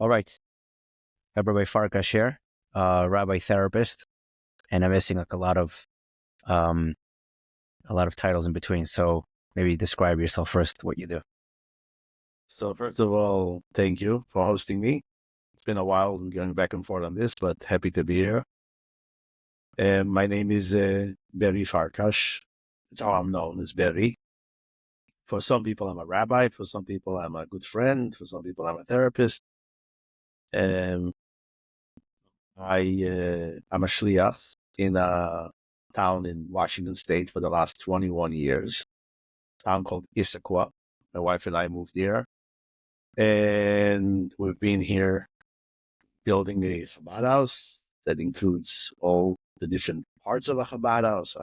All right. Rabbi Farkash here, Rabbi therapist, and I'm missing like um, a lot of titles in between. So maybe describe yourself first, what you do. So first of all, thank you for hosting me. It's been a while going back and forth on this, but happy to be here. My name is Berry Farkash. That's how I'm known as Berry. For some people, I'm a rabbi. For some people, I'm a good friend. For some people, I'm a therapist. Um, I'm a Shliach in a town in Washington State for the last 21 years. A town called Issaquah. My wife and I moved here, and we've been here building a Chabad house that includes all the different parts of a Chabad house,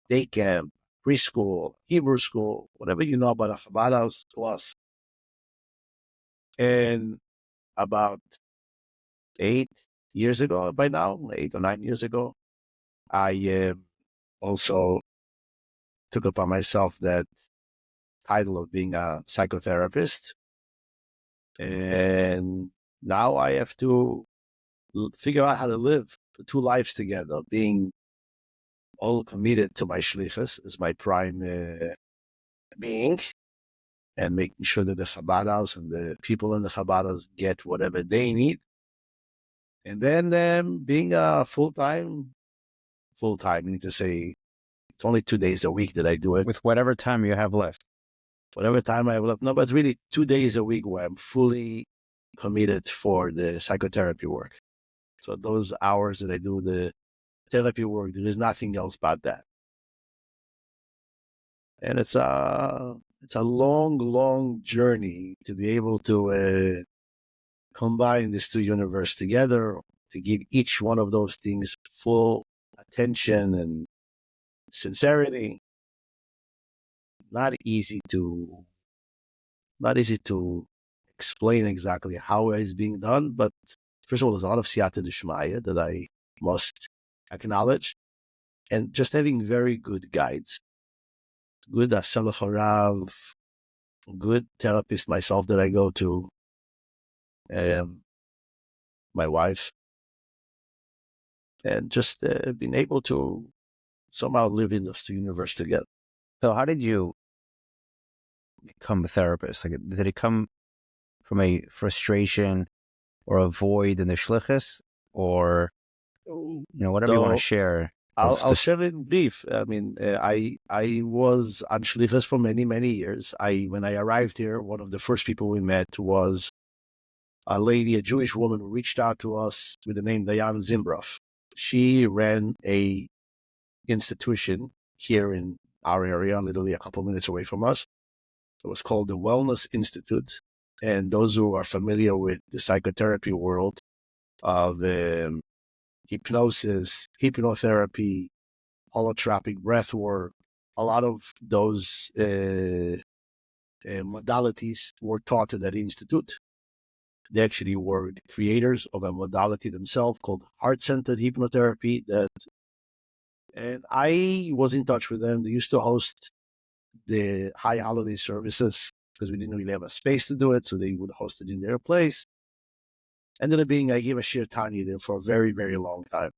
day camp, preschool, Hebrew school, whatever you know about a Chabad house to us. And about 8 years ago, by now, 8 or 9 years ago, I also took upon myself that title of being a psychotherapist. And now I have to figure out how to live the two lives together, being all committed to my shlichus as my prime being, and making sure that the Chabad house and the people in the Chabad house get whatever they need. And then being a full-time, I need to say it's only 2 days a week that I do it. With whatever time you have left. Whatever time I have left. No, but really 2 days a week where I'm fully committed for the psychotherapy work. So those hours that I do the therapy work, there is nothing else but that. And it's a long journey to be able to combine these two universes together, to give each one of those things full attention and sincerity. Not easy to explain exactly how it's being done, but first of all, there's a lot of siyata d'shmaya that I must acknowledge, and just having very good guides, good asalach harav, good therapist myself that I go to, my wife, and just being able to somehow live in this universe together. So how did you become a therapist? Like, did it come from a frustration or a void in the shlichus, or whatever you want to share? I'll share it in brief. I mean, I was on shlichus for many years. When I arrived here, one of the first people we met was a lady, a Jewish woman, who reached out to us with the name Dayan Zimbrov. She ran a institution here in our area, literally a couple minutes away from us. It was called the Wellness Institute. And those who are familiar with the psychotherapy world of hypnosis, hypnotherapy, holotropic breath work, a lot of those modalities were taught at that institute. They actually were the creators of a modality themselves called heart-centered hypnotherapy. And I was in touch with them. They used to host the high holiday services because we didn't really have a space to do it, so they would host it in their place. Ended up being, I gave a shir Tanya there for a very long time.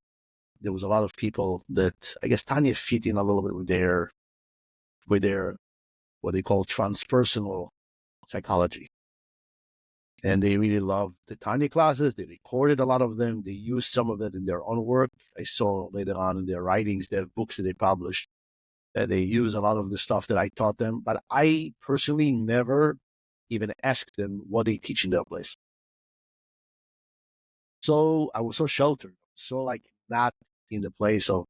There was a lot of people that I guess Tanya fit in a little bit with their what they call transpersonal psychology. And they really loved the Tanya classes. They recorded a lot of them. They used some of it in their own work. I saw later on in their writings, they have books that they published, that they use a lot of the stuff that I taught them. But I personally never even asked them what they teach in their place. So I was so sheltered, so like not in the place of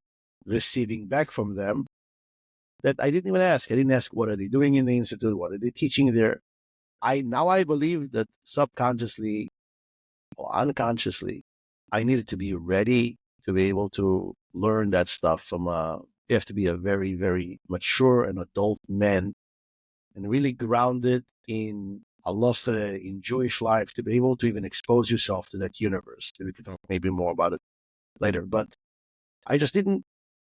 receiving back from them, that I didn't even ask. I didn't ask, what are they doing in the institute? What are they teaching there? I believe that subconsciously or unconsciously, I needed to be ready to be able to learn that stuff from you have to be a very mature and adult man and really grounded in halacha, in Jewish life, to be able to even expose yourself to that universe. We could talk maybe more about it later, but I just didn't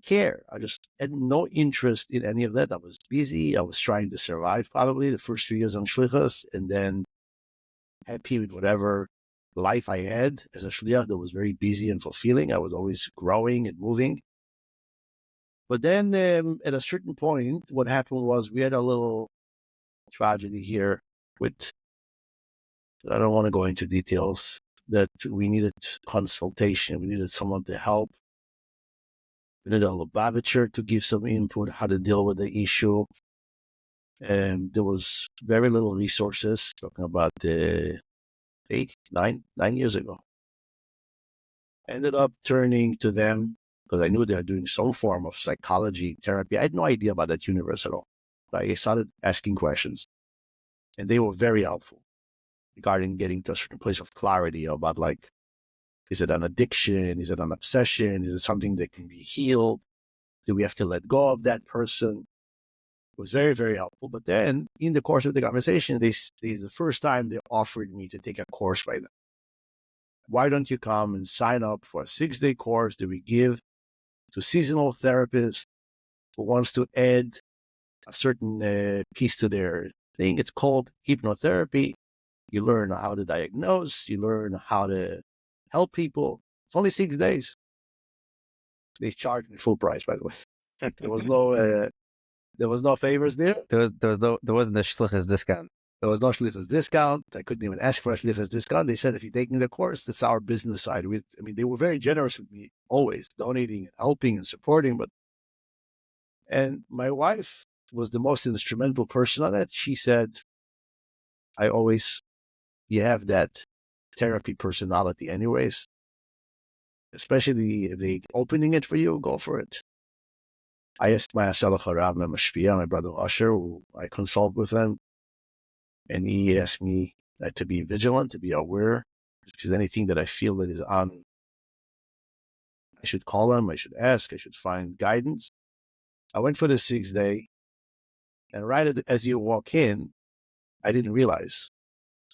care. I just had no interest in any of that. I was busy. I was trying to survive probably the first 2 years on shlichus, and then happy with whatever life I had as a Shliach that was very busy and fulfilling. I was always growing and moving. But then at a certain point, what happened was we had a little tragedy here with, I don't want to go into details, that we needed consultation. We needed someone to help. We needed a Lubavitcher to give some input how to deal with the issue. And there was very little resources, talking about 9 years ago. Ended up turning to them because I knew they were doing some form of psychology therapy. I had no idea about that universe at all. I started asking questions, and they were very helpful regarding getting to a certain place of clarity about, like, is it an addiction? Is it an obsession? Is it something that can be healed? Do we have to let go of that person? It was very, very helpful. But then in the course of the conversation, the first time they offered me to take a course by them. Why don't you come and sign up for a 6-day course that we give to seasonal therapists who wants to add a certain piece to their thing? It's called hypnotherapy. You learn how to diagnose. You learn how to help people. It's only 6 days. They charge me full price, by the way. There was no favors there. There wasn't a shlichus discount. There was no shlichus discount. I couldn't even ask for a shlichus discount. They said, if you're taking the course, that's our business side. They were very generous with me, always donating and helping and supporting. And my wife was the most instrumental person on it. She said, you have that therapy personality anyways. Especially if they opening it for you, go for it. I asked my my brother Usher, who I consult with him, and he asked me to be vigilant, to be aware. If there's anything that I feel that is on, I should call him, I should ask, I should find guidance. I went for the 6th day, and right as you walk in, I didn't realize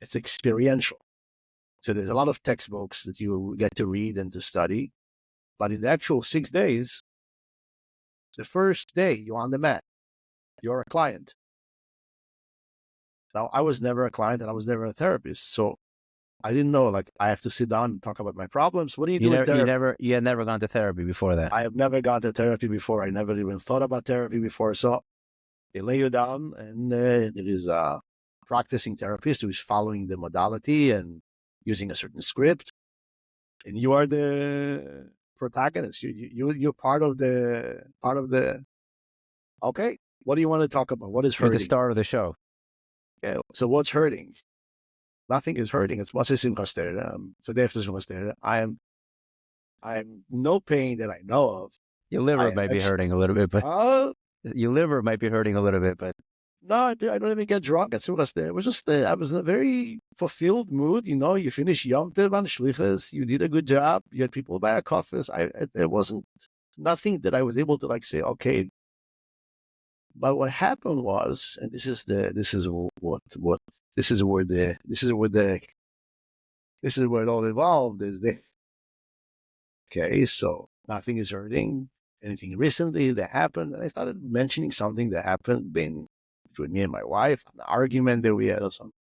it's experiential. So there's a lot of textbooks that you get to read and to study, but in the actual 6 days, the first day you're on the mat, you're a client. Now, I was never a client and I was never a therapist, so I didn't know, like, I have to sit down and talk about my problems. What do you do in therapy? You had never gone to therapy before that. I have never gone to therapy before. I never even thought about therapy before. So they lay you down, and there is a practicing therapist who is following the modality and using a certain script, and you are the protagonist. You're part of the. Okay, what do you want to talk about? What is hurting? You're the star of the show. Okay, so what's hurting? Nothing is hurting. It's what's simchas torah. So there's simchas torah. I am no pain that I know of. Your liver might be hurting a little bit, but your liver might be hurting a little bit, but no, I don't even get drunk at simchas torah. It was just I was in a very fulfilled mood. You finish Yom Tov on shlichus. You did a good job. You had people buy a coffee. There wasn't nothing that I was able to, like, say, okay. But what happened was, and this is where it all evolved, is okay, so nothing is hurting. Anything recently that happened, and I started mentioning something that happened between me and my wife, an argument that we had or something.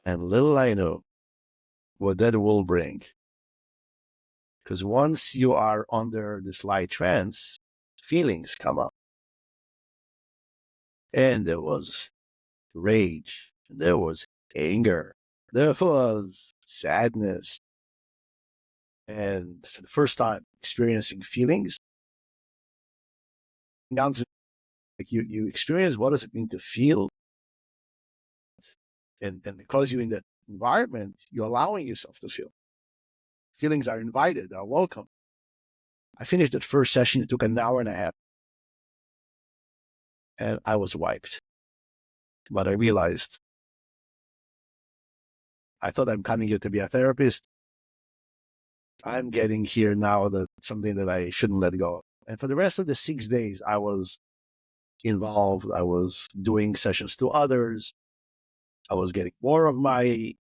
And little I know what that will bring. Because once you are under this light trance, feelings come up. And there was rage, there was anger, there was sadness. And for the first time experiencing feelings, like you experience what does it mean to feel. And because you're in that environment, you're allowing yourself to feel. Feelings are invited, are welcome. I finished that first session. It took an hour and a half. And I was wiped. But I realized, I thought I'm coming here to be a therapist. I'm getting here now that something that I shouldn't let go of. And for the rest of the 6 days, I was involved. I was doing sessions to others. I was getting more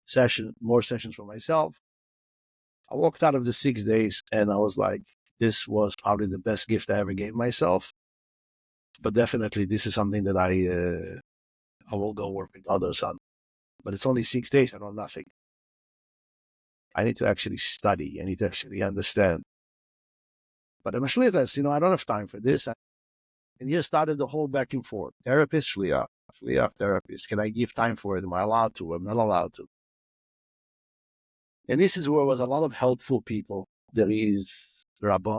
sessions for myself. I walked out of the 6 days and I was like, this was probably the best gift I ever gave myself. But definitely this is something that I will go work with others on. but it's only 6 days. I know nothing. I need to actually study. I need to actually understand. But I'm a shliach, I don't have time for this. And here started the whole back and forth. Therapist, shliach, therapist. Can I give time for it? Am I allowed to? I'm not allowed to. And this is where was a lot of helpful people. There is Rabbi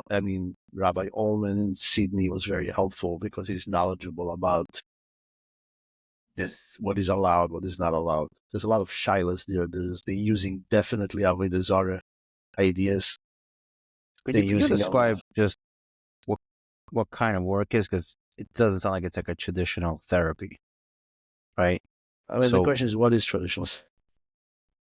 Ullman in Sydney was very helpful because he's knowledgeable about this, what is allowed, what is not allowed. There's a lot of shilas there. They're using definitely Avodah Zarah ideas. Could you describe just what kind of work is? Because it doesn't sound like it's like a traditional therapy, right? The question is, what is traditional?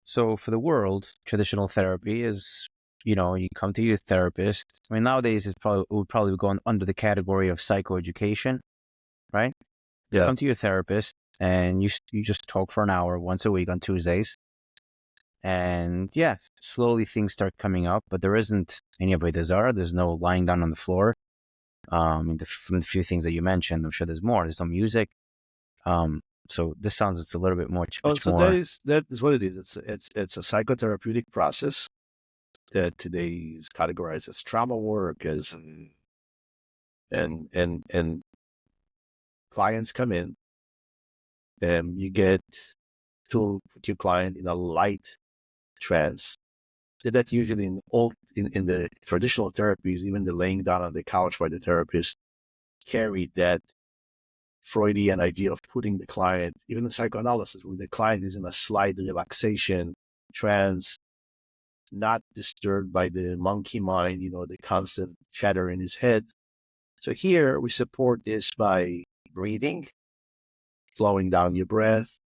So for the world, traditional therapy is, you come to your therapist. I mean, nowadays it would probably go under the category of psychoeducation, right? Yeah. You come to your therapist and you just talk for an hour once a week on Tuesdays. And yeah, slowly things start coming up, but there isn't any Avodah Zarah. There's no lying down on the floor. From the few things that you mentioned, I'm sure there's more. There's no music. So this sounds it's a little bit more. That is what it is. It's a psychotherapeutic process that today is categorized as trauma work, as and clients come in, and you get to put your client in a light trance. So that's usually in the traditional therapies, even the laying down on the couch by the therapist carry that Freudian idea of putting the client, even in psychoanalysis, where the client is in a slight relaxation, trance, not disturbed by the monkey mind, the constant chatter in his head. So here we support this by breathing, slowing down your breath,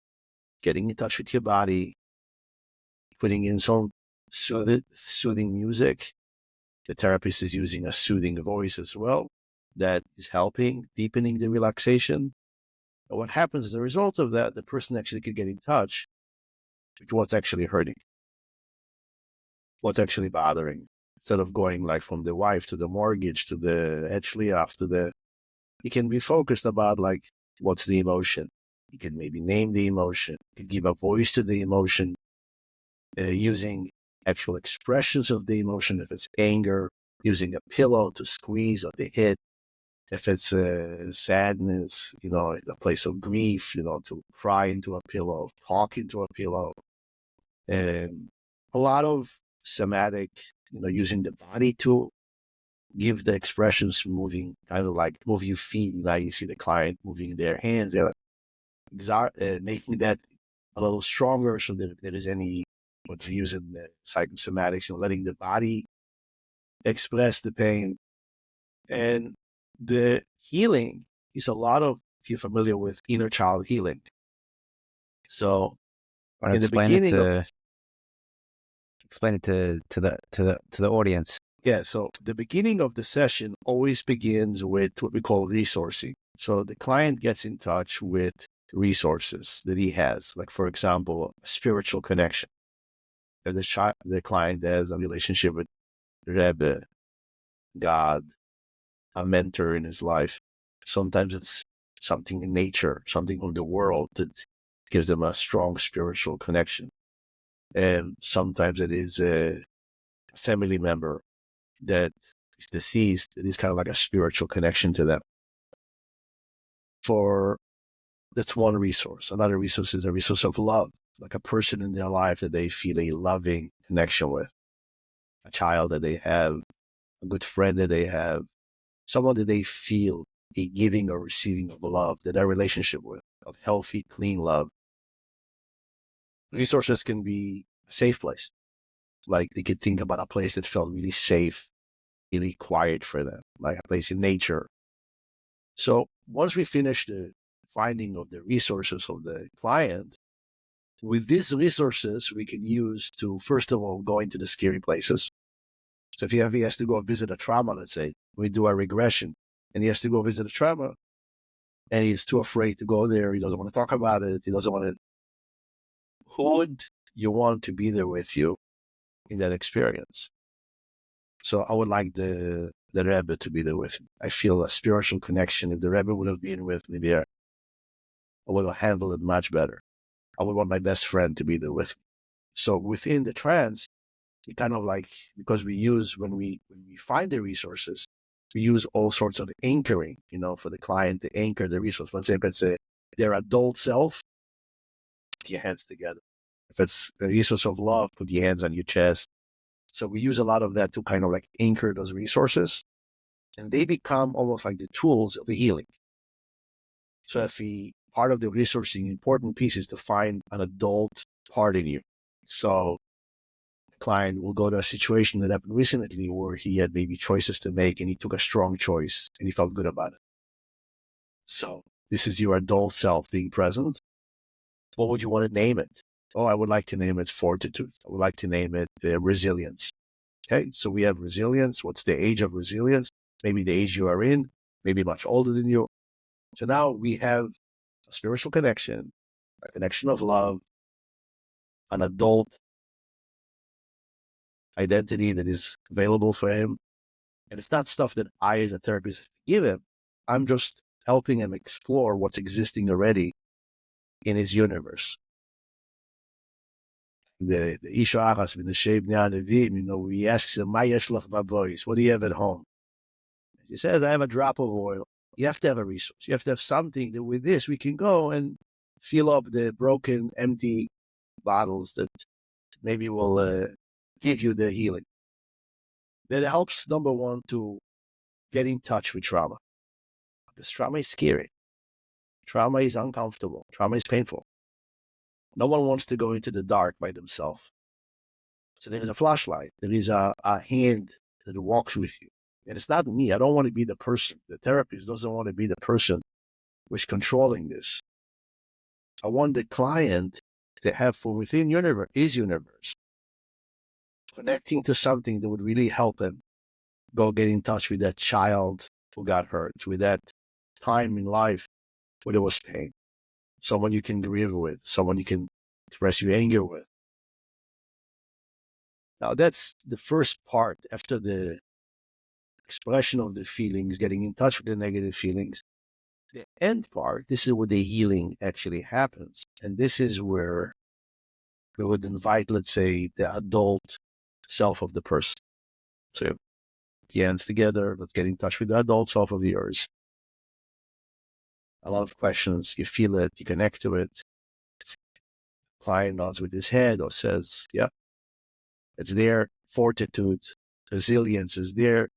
getting in touch with your body, putting in some soothing music. The therapist is using a soothing voice as well. That is helping, deepening the relaxation. And what happens as a result of that, the person actually could get in touch with what's actually hurting, what's actually bothering. Instead of going like from the wife to the mortgage to the head shliach you can be focused about like what's the emotion. You can maybe name the emotion. You can give a voice to the emotion using actual expressions of the emotion. If it's anger, using a pillow to squeeze on the head. If it's sadness, a place of grief, to cry into a pillow, talk into a pillow. And a lot of somatic, using the body to give the expressions, moving, kind of like move your feet. Now you see the client moving their hands, making that a little stronger so that if there is any, what's using the psychosomatics, letting the body express the pain. And the healing is a lot of, if you're familiar with inner child healing. So in the beginning, explain it to the audience. Yeah. So the beginning of the session always begins with what we call resourcing. So the client gets in touch with resources that he has, like for example, a spiritual connection. If the client has a relationship with Rebbe, God, a mentor in his life. Sometimes it's something in nature, something from the world that gives them a strong spiritual connection. And sometimes it is a family member that is deceased. It is kind of like a spiritual connection to them. That's one resource. Another resource is a resource of love, like a person in their life that they feel a loving connection with, a child that they have, a good friend that they have, someone that they feel a giving or receiving of love, that their relationship with, of healthy, clean love. Resources can be a safe place. Like they could think about a place that felt really safe, really quiet for them, like a place in nature. So once we finish the finding of the resources of the client, with these resources, we can use to, first of all, go into the scary places. So if he has to go visit a trauma, let's say, we do a regression, and he has to go visit a trauma, and he's too afraid to go there. He doesn't want to talk about it. He doesn't want to. Who would you want to be there with you in that experience? So I would like the Rebbe to be there with me. I feel a spiritual connection. If the Rebbe would have been with me there, I would have handled it much better. I would want my best friend to be there with me. So within the trance, it kind of like, because when we find the resources, we use all sorts of anchoring, for the client to anchor the resource. Let's say if it's their adult self, put your hands together. If it's the resource of love, put your hands on your chest. So we use a lot of that to kind of like anchor those resources, and they become almost like the tools of the healing. So if part of the resourcing, important piece is to find an adult part in you. So the client will go to a situation that happened recently where he had maybe choices to make, and he took a strong choice and he felt good about it. So this is your adult self being present. What would you want to name it? Oh, I would like to name it fortitude. I would like to name it resilience. Okay, so we have resilience. What's the age of resilience? Maybe the age you are in, maybe much older than you. So now we have a spiritual connection, a connection of love, an adult identity that is available for him. And it's not stuff that I, as a therapist, give him. I'm just helping him explore what's existing already in his universe. The Issaquah, in the Shev Nevim, we ask him, "Ma yesh lach b'bayis? What do you have at home?" He says, "I have a drop of oil." You have to have a resource. You have to have something that with this we can go and fill up the broken, empty bottles that maybe will give you the healing. That helps, number one, to get in touch with trauma. Because trauma is scary. Trauma is uncomfortable. Trauma is painful. No one wants to go into the dark by themselves. So there is a flashlight. There is a hand that walks with you. And it's not me. I don't want to be the person. The therapist doesn't want to be the person who's controlling this. I want the client to have from within his universe, connecting to something that would really help him go get in touch with that child who got hurt, with that time in life where there was pain. Someone you can grieve with, someone you can express your anger with. Now that's the first part. After the expression of the feelings, getting in touch with the negative feelings, the end part, this is where the healing actually happens. And this is where we would invite, let's say, the adult self of the person. So put your hands together, let's get in touch with the adult self of yours. A lot of questions, you feel it, you connect to it. Client nods with his head or says, yeah, it's there. Fortitude, resilience is there.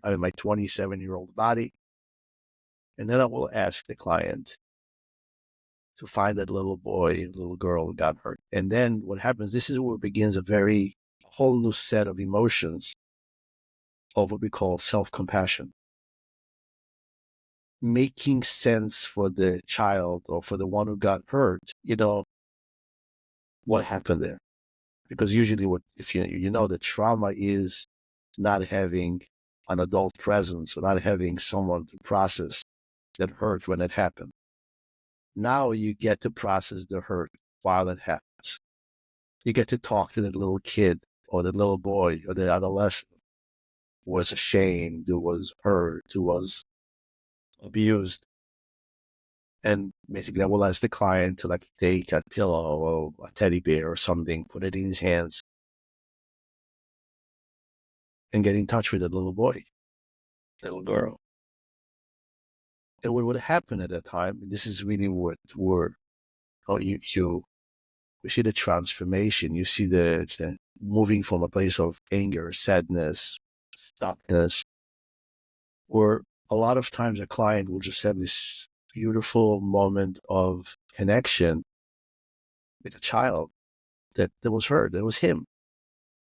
I'm in my 27-year-old body. And then I will ask the client to find that little boy, little girl who got hurt. And then what happens, this is where begins a whole new set of emotions of what we call self-compassion. Making sense for the child or for the one who got hurt, what happened there. Because usually if you know that trauma is not having an adult presence or not having someone to process that hurt when it happened. Now you get to process the hurt while it happens. You get to talk to that little kid or the little boy or the adolescent who was ashamed, who was hurt, who was abused. And basically I will ask the client to take a pillow or a teddy bear or something, put it in his hands, and get in touch with the little boy, little girl. And what would happen at that time, and this is really you see the transformation, you see the moving from a place of anger, sadness, stuckness, where a lot of times a client will just have this beautiful moment of connection with a child that was hurt, that was him.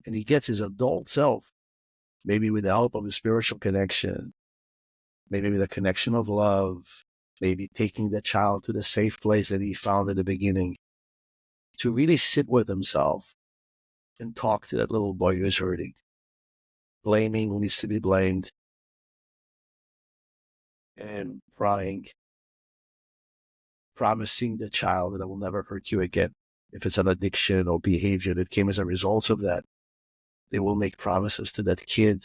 And he gets his adult self, maybe with the help of a spiritual connection, maybe with a connection of love, maybe taking the child to the safe place that he found at the beginning, to really sit with himself and talk to that little boy who's hurting, blaming who needs to be blamed, and crying, promising the child that I will never hurt you again. If it's an addiction or behavior that came as a result of that, they will make promises to that kid.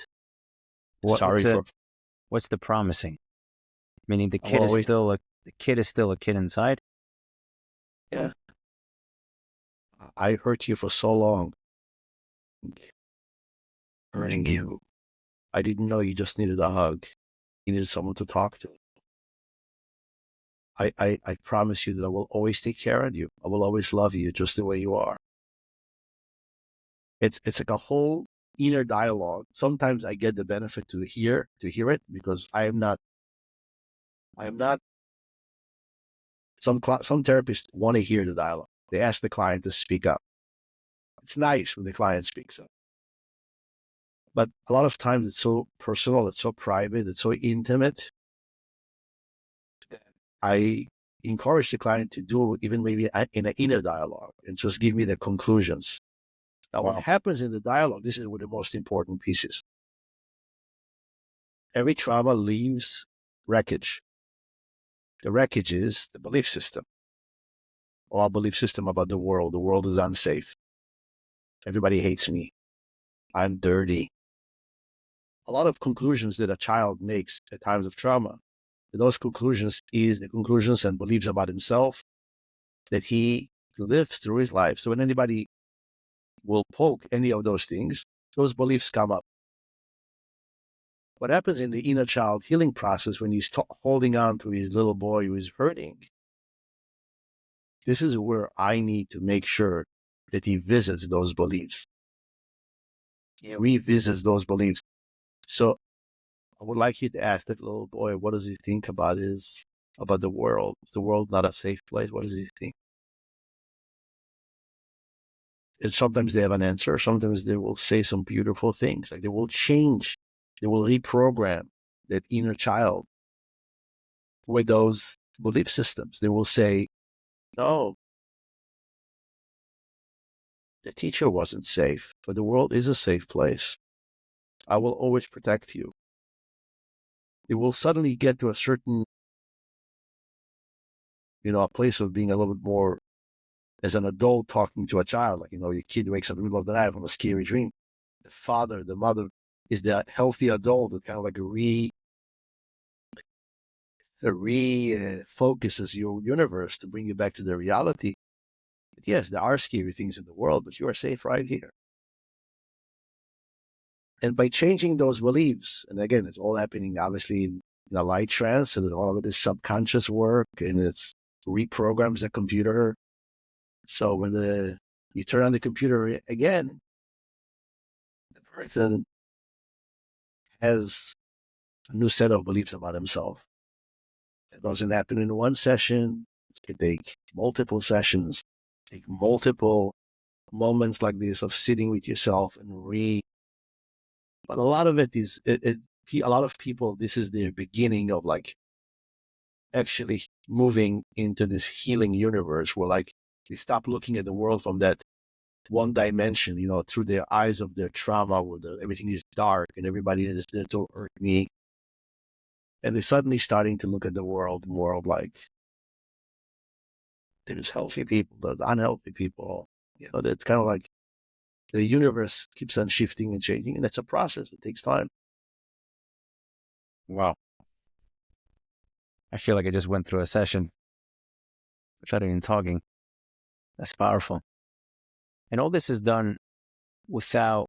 What's the promising? Meaning the kid is still a kid inside? Yeah. I hurt you for so long, hurting you. I didn't know you just needed a hug. You needed someone to talk to. I promise you that I will always take care of you. I will always love you just the way you are. It's like a whole inner dialogue. Sometimes I get the benefit to hear it because I am not. Some therapists want to hear the dialogue. They ask the client to speak up. It's nice when the client speaks up. But a lot of times it's so personal, it's so private, it's so intimate. I encourage the client to do even maybe in an inner dialogue and just give me the conclusions. Now, what happens in the dialogue, this is where the most important piece is. Every trauma leaves wreckage. The wreckage is the belief system. Our belief system about the world. The world is unsafe. Everybody hates me. I'm dirty. A lot of conclusions that a child makes at times of trauma, those conclusions is the conclusions and beliefs about himself that he lives through his life. So when anybody will poke any of those things, those beliefs come up. What happens in the inner child healing process when he's holding on to his little boy who is hurting, this is where I need to make sure that he visits those beliefs. He revisits those beliefs. So I would like you to ask that little boy, what does he think about the world? Is the world not a safe place? What does he think? And sometimes they have an answer. Sometimes they will say some beautiful things. Like they will change. They will reprogram that inner child with those belief systems. They will say, no, the teacher wasn't safe, but the world is a safe place. I will always protect you. It will suddenly get to a certain, a place of being a little bit more as an adult talking to a child. Like, your kid wakes up in the middle of the night from a scary dream. The father, the mother is the healthy adult that kind of like focuses your universe to bring you back to the reality. But yes, there are scary things in the world, but you are safe right here. And by changing those beliefs, and again, it's all happening obviously in a light trance, so all of it is subconscious work, and it's reprograms the computer. So when you turn on the computer again, the person has a new set of beliefs about himself. It doesn't happen in one session. It can take multiple sessions, take multiple moments like this of sitting with yourself and read. But a lot of it is, a lot of people, this is their beginning of like actually moving into this healing universe where like they stop looking at the world from that one dimension, through their eyes of their trauma where everything is dark and everybody is there to hurt me. And they're suddenly starting to look at the world more of like, there's healthy people, there's unhealthy people. It's kind of like the universe keeps on shifting and changing, and it's a process. It takes time. Wow. I feel like I just went through a session without even talking. That's powerful. And all this is done without,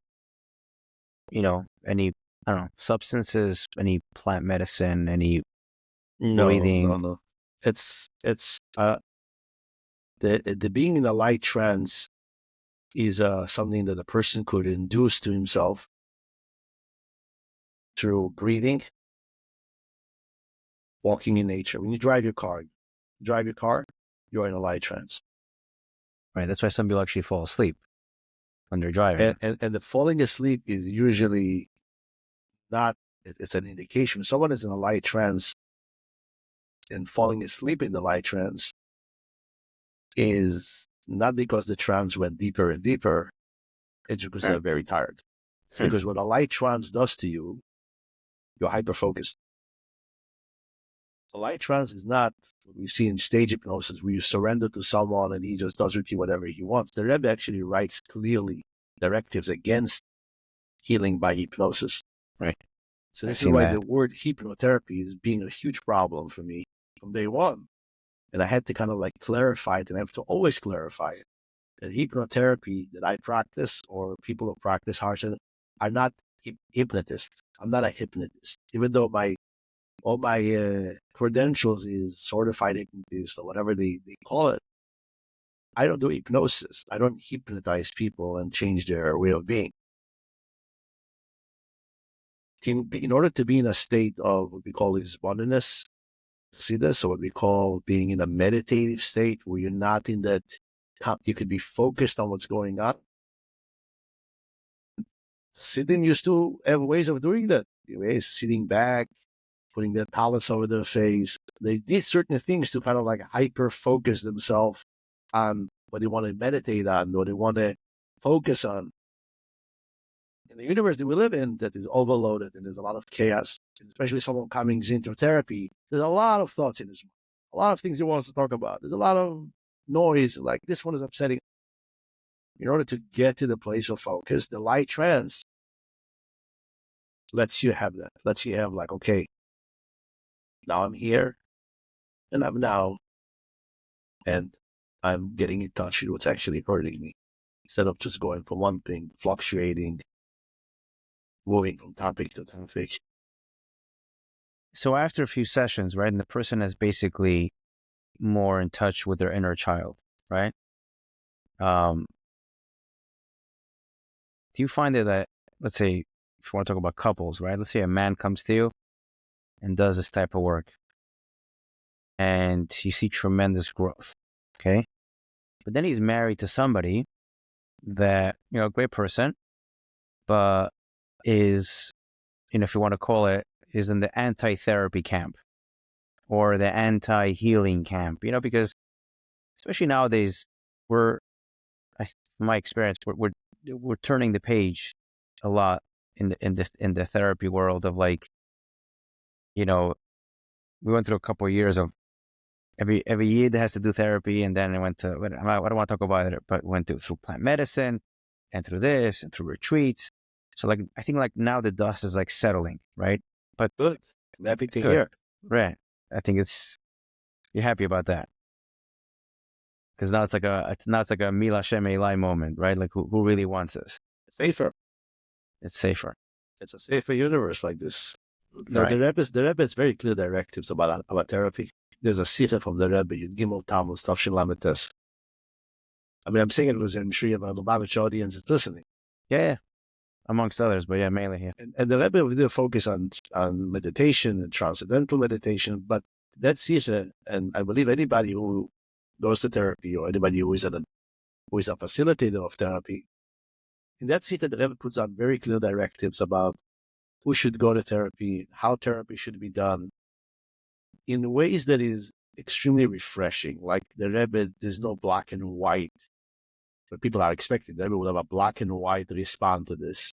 any, substances, any plant medicine, any breathing. No. It's the being in a light trance is something that a person could induce to himself through breathing, walking in nature. When you drive your car, you're in a light trance. Right. That's why some people actually fall asleep when they're driving. And the falling asleep is usually not, it's an indication. When someone is in a light trance and falling asleep in the light trance is not because the trance went deeper and deeper, it's because they're very tired. Because what a light trance does to you, you're hyper-focused. A light trance is not what we see in stage hypnosis where you surrender to someone and he just does with you whatever he wants. The Rebbe actually writes clearly directives against healing by hypnosis. Right. So this is why the word hypnotherapy is being a huge problem for me from day one. And I had to kind of like clarify it, and I have to always clarify it. that hypnotherapy that I practice or people who practice Harshan are not hypnotists. I'm not a hypnotist, even though all my credentials is certified hypnotist or whatever they call it. I don't do hypnosis. I don't hypnotize people and change their way of being. In order to be in a state of what we call is oneness, see this, so what we call being in a meditative state where you're not in that, you could be focused on what's going on. Sitting used to have ways of doing that. Sitting back, putting their towels over their face. They did certain things to kind of like hyper focus themselves on what they want to meditate on, what they want to focus on. In the universe that we live in, that is overloaded and there's a lot of chaos, especially someone coming into therapy, there's a lot of thoughts in this, a lot of things he wants to talk about. There's a lot of noise, like this one is upsetting. In order to get to the place of focus, the light trance lets you have that. Lets you have like, okay, now I'm here and I'm now, and I'm getting in touch with what's actually hurting me instead of just going from one thing, fluctuating, moving from topic to topic. So after a few sessions, right, and the person is basically more in touch with their inner child, right? Do you find that, let's say, if you want to talk about couples, right? Let's say a man comes to you and does this type of work and you see tremendous growth, okay? But then he's married to somebody that, a great person, but is, if you want to call it, is in the anti-therapy camp or the anti-healing camp, because especially nowadays, from my experience, we're turning the page a lot in the therapy world of like, we went through a couple of years of every year that has to do therapy, and then I went to, I don't want to talk about it, but went through plant medicine and through this and through retreats. So like, I think like now the dust is like settling, right? But good. I'm happy to hear. Right. I think you're happy about that. Because now it's like a Mila Shem Eli moment, right? Like who really wants this? Safer. It's safer. It's a safer universe like this. No, right. The Rebbe has very clear directives about therapy. There's a sikha from the Rebbe, Yud Gimel Tammuz, Tafshin Lamed Tes. I mean, I'm saying it because I'm sure you have a Lubavitch audience that's listening. Yeah. Amongst others, but yeah, mainly here. And the Rebbe will focus on meditation and transcendental meditation, but that sikha, and I believe anybody who goes to therapy or anybody who is a facilitator of therapy, in that sikha, the Rebbe puts on very clear directives about who should go to therapy, how therapy should be done, in ways that is extremely refreshing. Like the Rebbe, there's no black and white. But people are expecting the Rebbe will have a black and white response to this.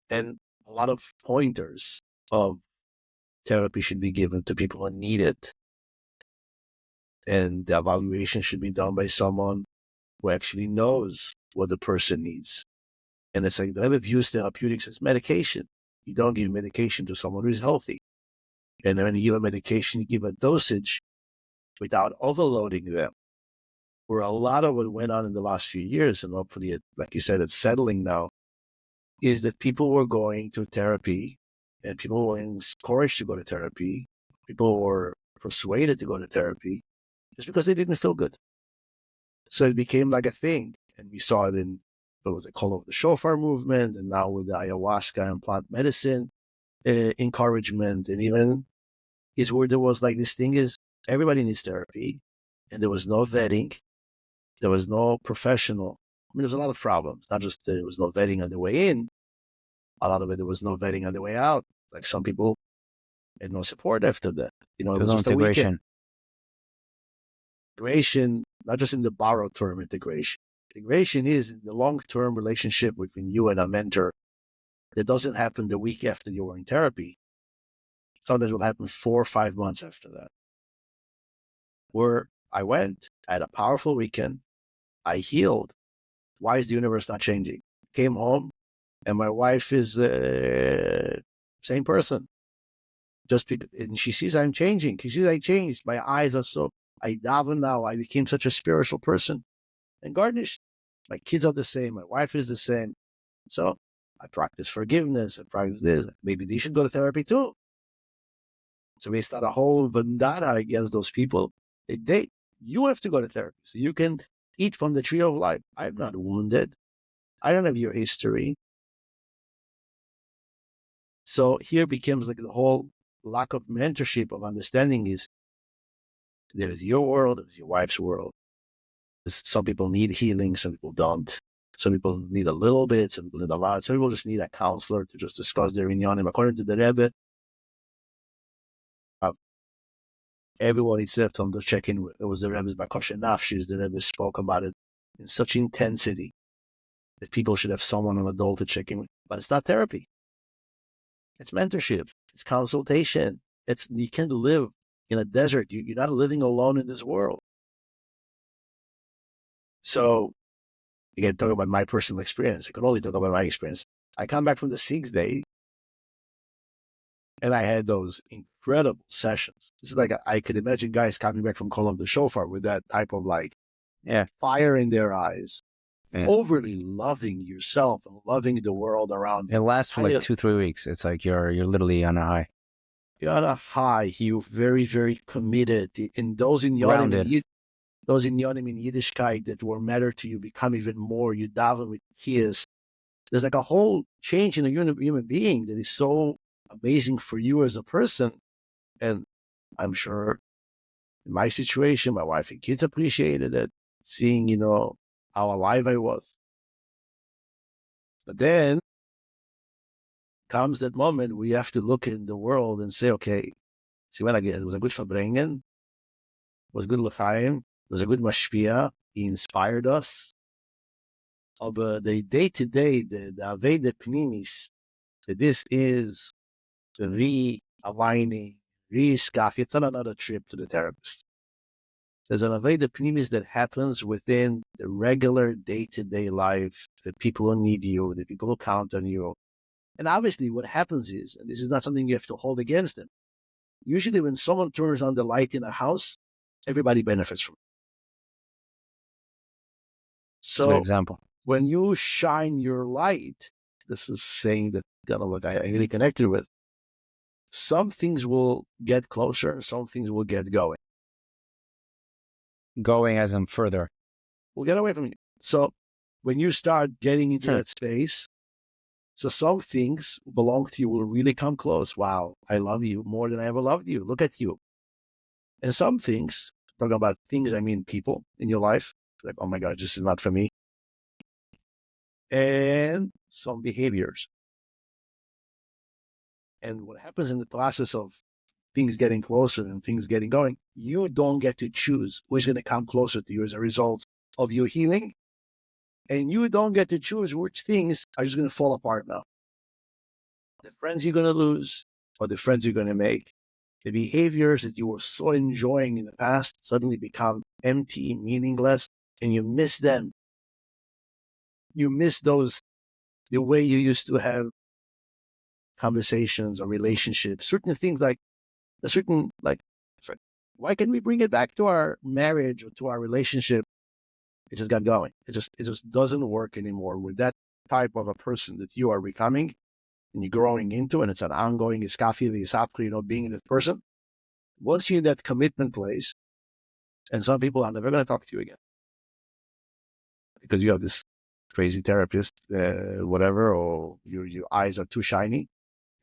And a lot of pointers of therapy should be given to people who need it. And the evaluation should be done by someone who actually knows what the person needs. And it's like the Rebbe views therapeutics as medication. You don't give medication to someone who is healthy. And when you give a medication, you give a dosage without overloading them. Where a lot of what went on in the last few years, and hopefully, like you said, it's settling now, is that people were going to therapy and people were encouraged to go to therapy. People were persuaded to go to therapy just because they didn't feel good. So it became like a thing. And we saw it in what was it called, the shofar movement, and now with the ayahuasca and plant medicine encouragement. And even is where there was like this thing is everybody needs therapy, and there was no vetting. There was no professional. I mean, there was a lot of problems. Not just there was no vetting on the way in. A lot of it, there was no vetting on the way out. Like some people had no support after that. It was just a weekend. Integration, not just in the borrowed term integration. Integration is the long-term relationship between you and a mentor that doesn't happen the week after you were in therapy. Sometimes it will happen 4 or 5 months after that. Where I went, I had a powerful weekend. I healed. Why is the universe not changing? Came home, and my wife is the same person. And she sees I'm changing. She sees I changed. My eyes are so, I daven now. I became such a spiritual person. and garnish. My kids are the same. My wife is the same. So I practice forgiveness. I practice this. Maybe they should go to therapy too. So we start a whole vendetta against those people. You have to go to therapy so you can eat from the tree of life. I'm not wounded. I don't have your history. So here becomes like the whole lack of mentorship, of understanding is there's your world, there's your wife's world. Some people need healing, some people don't. Some people need a little bit, some people need a lot. Some people just need a counselor to just discuss their inyanim. According to the Rebbe, everyone except on the check-in, it was the Rebbe's Farkash and Nafshis. The Rebbe spoke about it in such intensity that people should have someone, an adult, to check in with. But it's not therapy. It's mentorship. It's consultation. You can't live in a desert. You're not living alone in this world. So, again, talk about my personal experience. I can only talk about my experience. I come back from the 6th day, and I had those incredible sessions. This is like, I could imagine guys coming back from Kol the Shofar with that type of fire in their eyes, overly loving yourself and loving the world around you. It lasts for like 2-3 weeks. It's like you're literally on a high. You're on a high. You're very, very committed. And those in Yonim, those in Yonim in Yiddishkeit that will matter to you become even more. You daven with tears. There's like a whole change in a human being that is so amazing for you as a person. And I'm sure in my situation, my wife and kids appreciated it, seeing, how alive I was. But then comes that moment where you have to look in the world and say, okay, see, when it was a good Verbringen, was good L'chaim, was a good Mashpia, he inspired us. But the day-to-day, the Aveda Pnimis, that this is realigning, re-scaf, it's not another trip to the therapist. There's an Aveda Pnimis that happens within the regular day-to-day life, the people who need you, the people who count on you. And obviously what happens is, and this is not something you have to hold against them, usually when someone turns on the light in a house, everybody benefits from it. So example. When you shine your light, this is saying that kind of like I really connected with, some things will get closer and some things will get going. Going as in further. Will get away from you. So when you start getting into that space, so some things belong to you will really come close. Wow, I love you more than I ever loved you. Look at you. And some things, talking about things, I mean people in your life, like, oh my God, this is not for me. And some behaviors. And what happens in the process of things getting closer and things getting going, you don't get to choose who's going to come closer to you as a result of your healing. And you don't get to choose which things are just going to fall apart now. The friends you're going to lose or the friends you're going to make. The behaviors that you were so enjoying in the past suddenly become empty, meaningless, and you miss them. You miss those, the way you used to have conversations or relationships, certain things why can't we bring it back to our marriage or to our relationship? It just got going. It just doesn't work anymore with that type of a person that you are becoming and you're growing into, and it's an ongoing Issaquah, being that person. Once you're in that commitment place, and some people are never going to talk to you again because you have this crazy therapist, whatever, or your eyes are too shiny.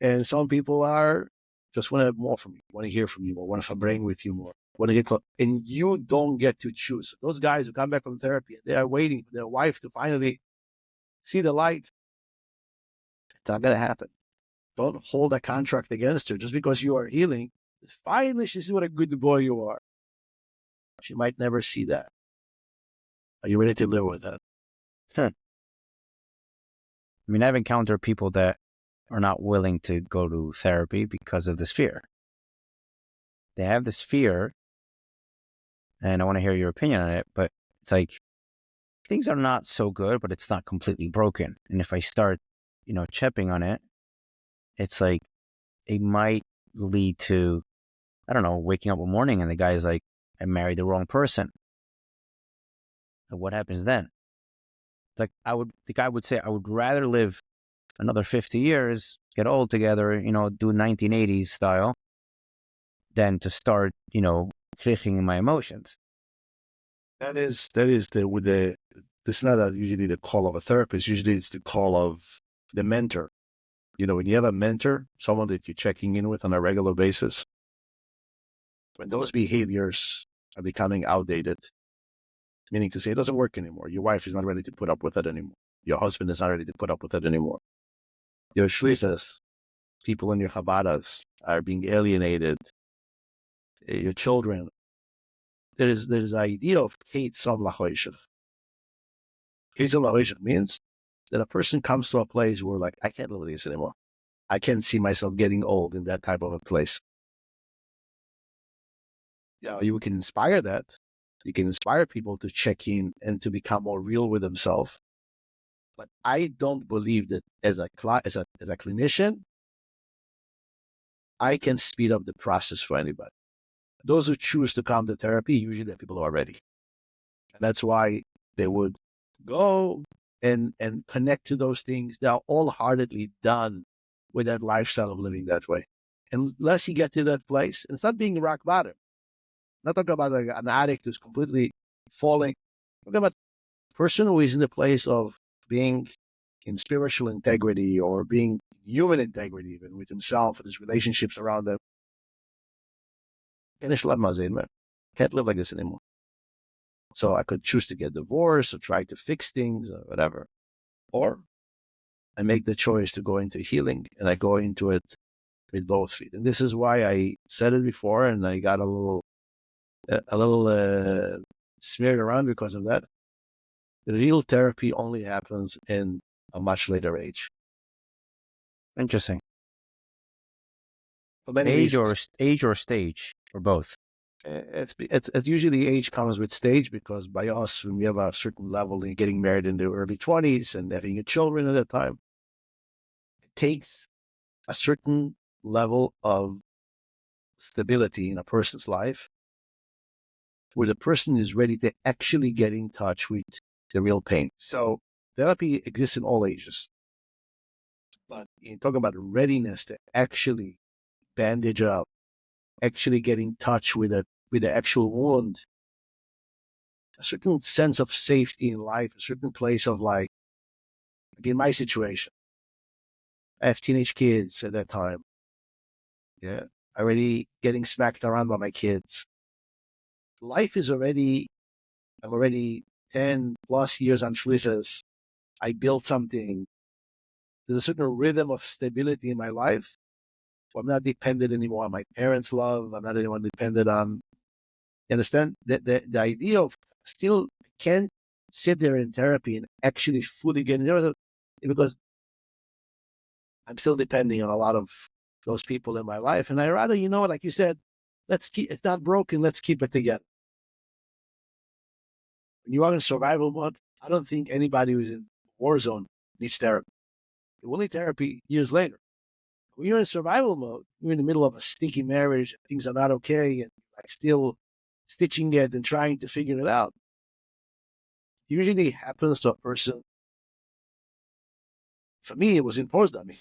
And some people are just want to have more from you, want to hear from you more, want to bring with you more, want to get close. And you don't get to choose. Those guys who come back from therapy, they are waiting for their wife to finally see the light. It's not going to happen. Don't hold a contract against her just because you are healing. Finally, she sees what a good boy you are. She might never see that. Are you ready to live with that? I mean, I've encountered people that are not willing to go to therapy because of this fear. They have this fear, and I want to hear your opinion on it, but it's like things are not so good, but it's not completely broken. And if I start, chipping on it, it's like it might lead to, I don't know, waking up one morning and the guy's like, I married the wrong person. And what happens then? Like the guy would say, I would rather live another 50 years, get old together, do 1980s style, than to start, clicking my emotions. That is this is not usually the call of a therapist. Usually it's the call of the mentor. When you have a mentor, someone that you're checking in with on a regular basis, when those behaviors are becoming outdated, meaning to say it doesn't work anymore. Your wife is not ready to put up with it anymore. Your husband is not ready to put up with it anymore. Your shlichas, people in your chabadas are being alienated. Your children. There's the idea of Kate Som Lachoishach. Kate Som Lachoishach means that a person comes to a place where, like, I can't live with this anymore. I can't see myself getting old in that type of a place. You can inspire that. You can inspire people to check in and to become more real with themselves. But I don't believe that as a clinician, I can speed up the process for anybody. Those who choose to come to therapy, usually the people who are ready. And that's why they would go and connect to those things. They are wholeheartedly done with that lifestyle of living that way. Unless you get to that place, and it's not being rock bottom. I'm not talking about an addict who's completely falling. I'm talking about a person who is in the place of being in spiritual integrity or being human integrity, even with himself and his relationships around them. Can't live like this anymore. So I could choose to get divorced or try to fix things or whatever. Or I make the choice to go into healing, and I go into it with both feet. And this is why I said it before, and I got a little smeared around because of that. The real therapy only happens in a much later age. Interesting. For many Age reasons. age or stage, or both? It's usually age comes with stage, because by us, when we have a certain level and getting married in the early 20s and having children at that time, it takes a certain level of stability in a person's life where the person is ready to actually get in touch with the real pain. So therapy exists in all ages. But in talking about readiness to actually bandage up, actually get in touch with the actual wound, a certain sense of safety in life, a certain place of, like in my situation, I have teenage kids at that time. Yeah. Already getting smacked around by my kids. Life is I'm already 10 plus years on shlichus. I built something. There's a certain rhythm of stability in my life. I'm not dependent anymore on my parents' love. I'm not anyone dependent on. You understand? The idea of still can't sit there in therapy and actually fully get because I'm still depending on a lot of those people in my life. And I rather, like you said, it's not broken, let's keep it together. When you are in survival mode, I don't think anybody who's in war zone needs therapy. You will need therapy years later. When you're in survival mode, you're in the middle of a sticky marriage, things are not okay, and like still stitching it and trying to figure it out. It usually happens to a person. For me, it was imposed on me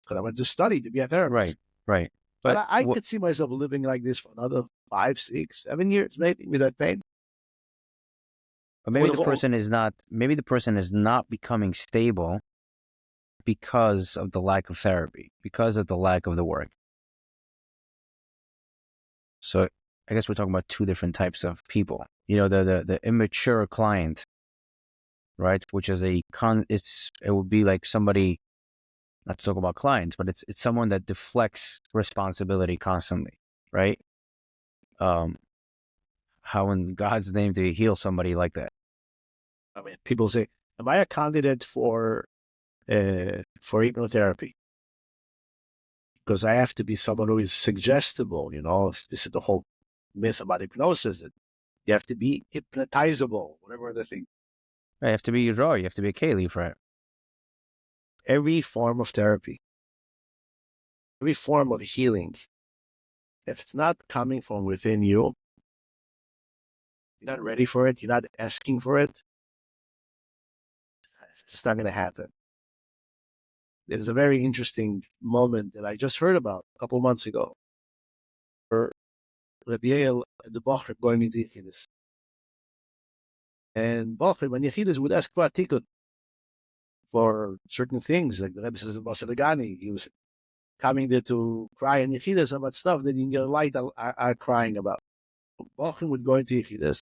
because I went to study to be a therapist. Right. But I could see myself living like this for another 5, 6, 7 years, maybe, with that pain. But maybe the person is not becoming stable because of the lack of therapy, because of the lack of the work. So I guess we're talking about two different types of people. The immature client, right? Which is it would be like somebody, not to talk about clients, but it's someone that deflects responsibility constantly, right? How in God's name do you heal somebody like that? I mean, people say, "Am I a candidate for hypnotherapy?" Because I have to be someone who is suggestible. This is the whole myth about hypnosis. That you have to be hypnotizable, whatever the thing. You have to be raw. You have to be a keli for it. Every form of therapy, every form of healing, if it's not coming from within you, you're not ready for it, you're not asking for it, it's just not going to happen. There's a very interesting moment that I just heard about a couple of months ago. Where Rabbi and the Bocher going into Yechidus. And Bocher, when Yechidus would ask for a tikkun for certain things, like the Rebbe says in Basalagani, he was coming there to cry in Yechidus about stuff that in your light are crying about. Bocher would go into Yechidus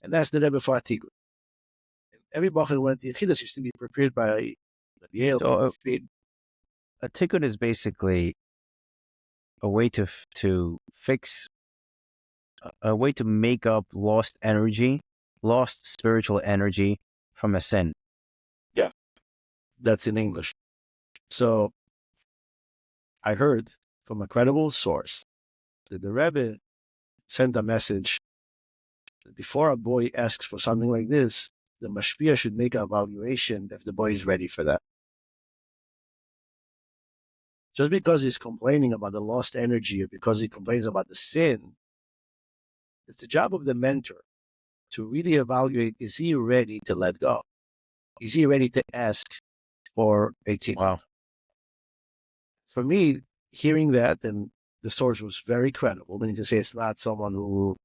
and ask the Rebbe for a tikkun. Every Bocher went to Yechidus used to be prepared by Rabbi. So a tikkun is basically a way to fix, a way to make up lost energy, lost spiritual energy from a sin. Yeah, that's in English. So I heard from a credible source that the Rebbe sent a message that before a boy asks for something like this, the mashpia should make an evaluation if the boy is ready for that. Just because he's complaining about the lost energy or because he complains about the sin, it's the job of the mentor to really evaluate, is he ready to let go? Is he ready to ask for a tikkun? Wow. For me, hearing that, and the source was very credible, meaning to say it's not someone who,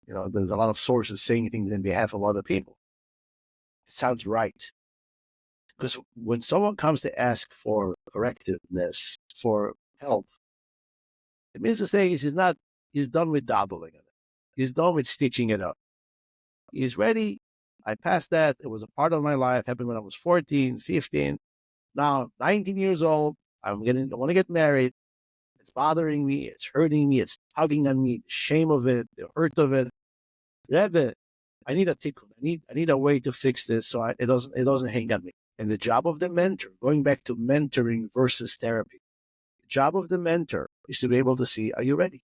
there's a lot of sources saying things in behalf of other people. It sounds right. Because when someone comes to ask for correctiveness, for help, it means to say he's done with dabbling in it. He's done with stitching it up. He's ready. I passed that. It was a part of my life. It happened when I was 14, 15. Now, 19 years old. I want to get married. It's bothering me. It's hurting me. It's tugging on me. The shame of it, the hurt of it. Rebbe, I need a tikkun. I need a way to fix this so it doesn't hang on me. And the job of the mentor, going back to mentoring versus therapy, the job of the mentor is to be able to see, are you ready?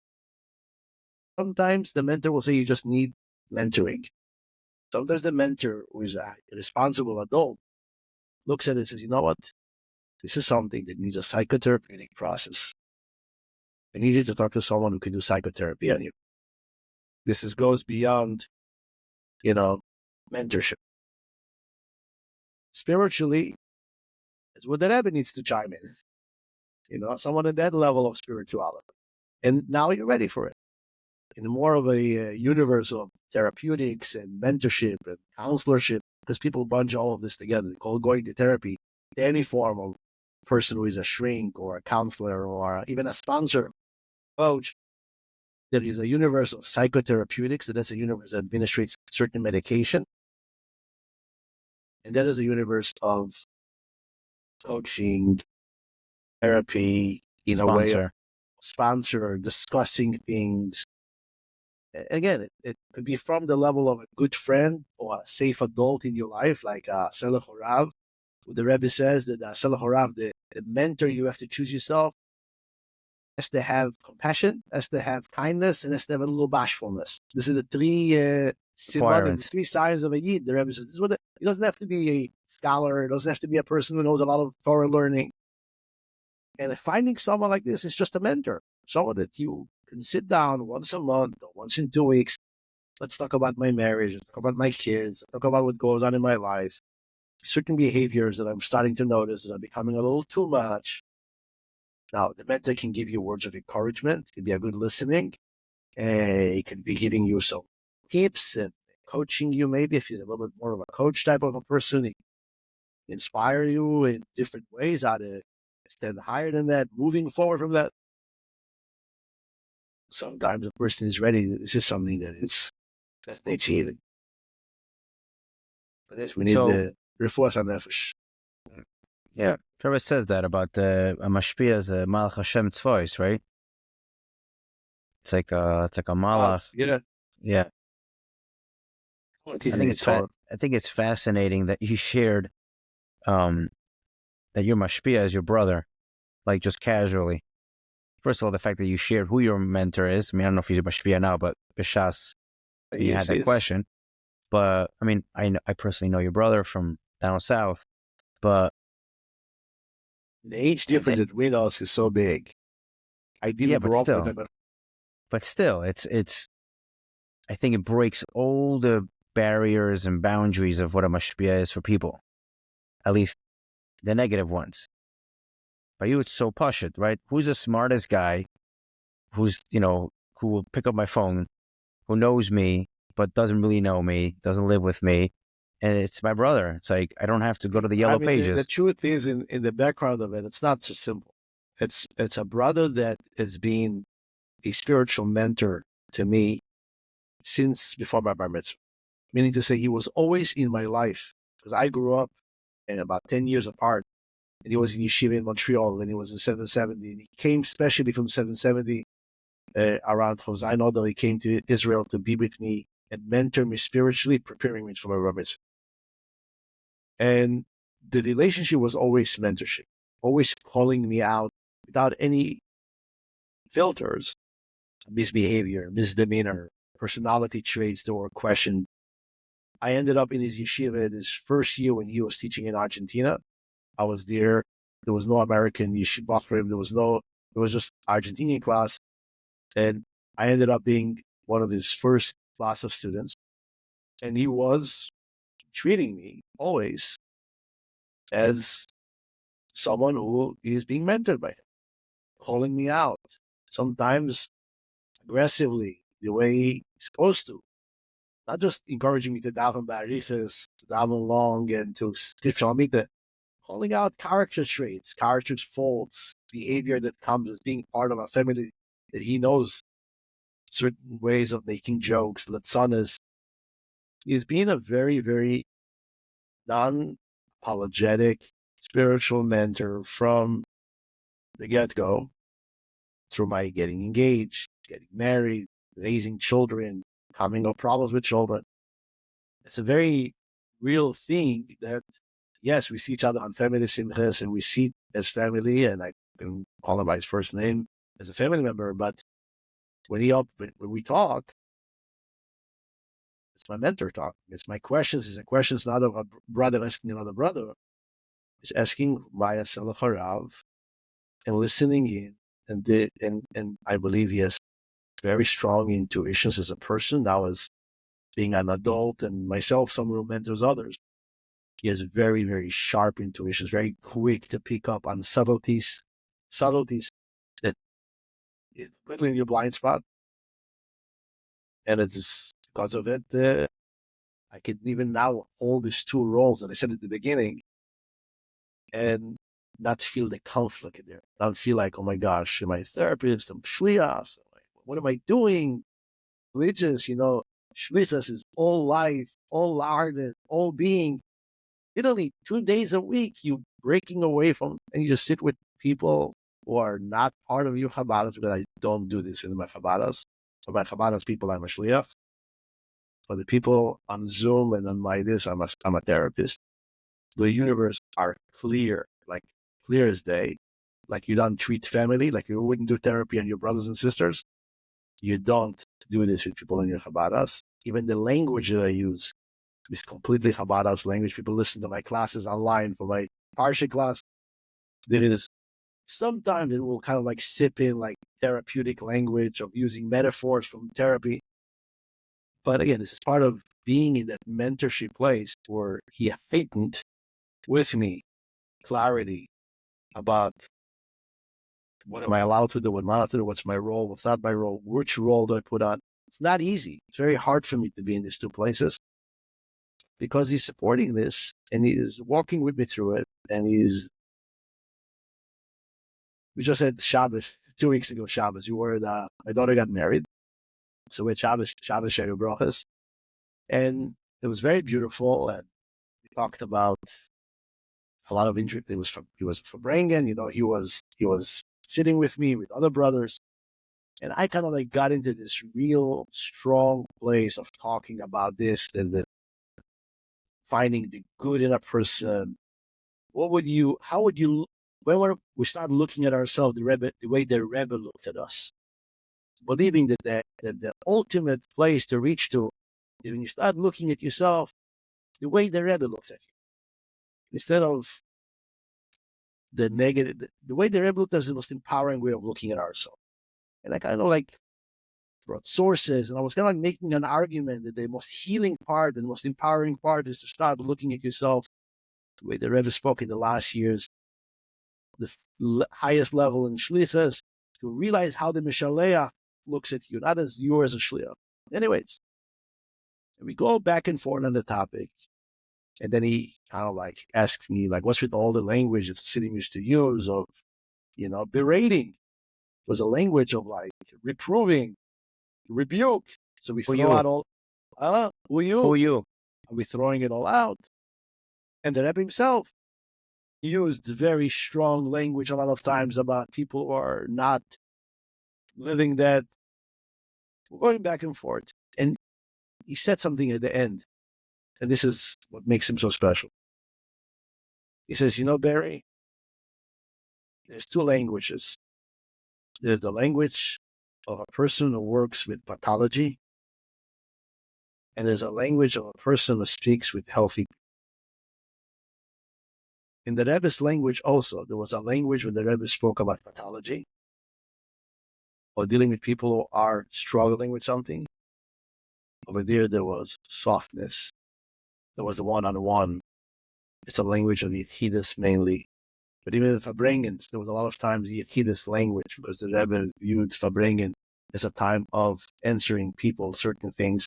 Sometimes the mentor will say you just need mentoring. Sometimes the mentor, who is a responsible adult, looks at it and says, you know what? This is something that needs a psychotherapeutic process. I need you to talk to someone who can do psychotherapy on you. This goes beyond, mentorship. Spiritually, it's what the Rebbe needs to chime in. Someone at that level of spirituality. And now you're ready for it. In more of a universe of therapeutics and mentorship and counselorship, because people bunch all of this together. They call going to therapy any form of person who is a shrink or a counselor or even a sponsor, coach. There is a universe of psychotherapeutics, that's a universe that administrates certain medication. And that is a universe of coaching, therapy, in a way of sponsor, discussing things. Again, it could be from the level of a good friend or a safe adult in your life, like Selach Horav. The Rebbe says that Selach Horav, the mentor you have to choose yourself, has to have compassion, has to have kindness, and has to have a little bashfulness. These are the three the three signs of a Yid. The Rebbe says, he doesn't have to be a scholar, it doesn't have to be a person who knows a lot of Torah learning. And finding someone like this is just a mentor, someone that you can sit down once a month or once in 2 weeks. Let's talk about my marriage, let's talk about my kids, talk about what goes on in my life. Certain behaviors that I'm starting to notice that are becoming a little too much. Now, the mentor can give you words of encouragement. It can be a good listening. It can be giving you some tips and coaching you, maybe if you're a little bit more of a coach type of a person. He can inspire you in different ways, how to stand higher than that, moving forward from that. Sometimes a person is ready. This is something that needs healing. For this, we need the refuah hanefesh. Yeah, Torah says that about the mashpia as a malach Hashem tzvois, right? It's like a malach. Yeah. I think it's fascinating that you shared that your mashpia is your brother, like just casually. First of all, the fact that you shared who your mentor is. I mean, I don't know if he's a mashpia now, but b'shas, you had that question. But I mean, I personally know your brother from down south, but the age difference between us is so big. I didn't grow up with him. But still, it's I think it breaks all the barriers and boundaries of what a mashpia is for people, at least the negative ones. By you, it's so pashut, right? Who's the smartest guy who's, who will pick up my phone, who knows me, but doesn't really know me, doesn't live with me. And it's my brother. It's like, I don't have to go to the yellow pages. The truth is, in the background of it, it's not so simple. It's a brother that has been a spiritual mentor to me since before my bar mitzvah. Meaning to say, he was always in my life, because I grew up and about 10 years apart. And he was in yeshiva in Montreal, and he was in 770. And he came especially from 770 around Chozain Odor. He came to Israel to be with me and mentor me spiritually, preparing me for my bar mitzvah. And the relationship was always mentorship, always calling me out without any filters, misbehavior, misdemeanor, personality traits that were questioned. I ended up in his yeshiva his first year when he was teaching in Argentina. I was there. There was no American yeshiva for him. It was just Argentinian class. And I ended up being one of his first class of students. And he was treating me always as someone who is being mentored by him, calling me out, sometimes aggressively, the way he's supposed to. Not just encouraging me to daven ba'arichas, to daven long, and to skip shalamita, calling out character traits, character faults, behavior that comes as being part of a family that he knows, certain ways of making jokes, latzanas. He's been a very, very non-apologetic spiritual mentor from the get-go, through my getting engaged, getting married, raising children, having no problems with children. It's a very real thing that, yes, we see each other on family simchas and we see as family, and I can call him by his first name as a family member, but when we talk, it's my mentor talk. It's my questions. It's the questions not of a brother asking another brother. It's asking Maya Salacharav and listening in, and I believe he has very strong intuitions as a person. Now, as being an adult and myself, someone who mentors others, he has very, very sharp intuitions, very quick to pick up on subtleties that is quickly in your blind spot. And it's because of it, I can even now hold these two roles that I said at the beginning and not feel the conflict in there. Not feel like, oh my gosh, am I a therapist? I'm Shliach. What am I doing? Religious, Shlichus is all life, all ardent, all being. Literally 2 days a week, you breaking away from, and you just sit with people who are not part of your Chabadas, because I don't do this in my Chabadas. For my Chabadas people, I'm a Shliach. For the people on Zoom and on I'm a therapist. The universe are clear, like clear as day. Like you don't treat family, like you wouldn't do therapy on your brothers and sisters. You don't do this with people in your Chabadas. Even the language that I use is completely Chabad's language. People listen to my classes online for my Parsha class. There is sometimes it will kind of like sip in like therapeutic language of using metaphors from therapy. But again, this is part of being in that mentorship place where he heightened with me clarity about what am I allowed to do, what am I allowed to do, what's my role, what's not my role, which role do I put on. It's not easy. It's very hard for me to be in these two places, because he's supporting this and he's walking with me through it. And we just had Shabbos 2 weeks ago. Shabbos, my daughter got married, so we had Shabbos Sheu Brachos, and it was very beautiful. And we talked about a lot of interest. He was from Brengen, he was sitting with me with other brothers, and I kind of like got into this real strong place of talking about this and finding the good in a person. How would you, when we start looking at ourselves, the way the Rebbe looked at us, believing that the ultimate place to reach to, when you start looking at yourself the way the Rebbe looked at you, instead of the negative, the way the Rebbe looked at us is the most empowering way of looking at ourselves. And I kind of like brought sources, and I was kind of like making an argument that the most healing part and the most empowering part is to start looking at yourself the way the Rebbe spoke in the last years, the highest level in Shlichus, to realize how the Mishaleach looks at you, not as you as a Shliach. Anyways, and we go back and forth on the topic. And then he kind of like asked me, like, what's with all the language that Chassidim used to use of, berating? It was a language of like reproving, rebuke. So we throw out all, who you? Who you? Are we throwing it all out? And the Rebbe himself used very strong language a lot of times about people who are not living that. We're going back and forth. And he said something at the end. And this is what makes him so special. He says, Berry, there's two languages. There's the language of a person who works with pathology, and there's a language of a person who speaks with healthy people. In the Rebbe's language also, there was a language when the Rebbe spoke about pathology or dealing with people who are struggling with something. Over there was softness. There was a one-on-one. It's a language of Yechidus mainly. But even the Fabrengens, there was a lot of times Yechidus language because the Rebbe viewed Fabrengen as a time of answering people certain things.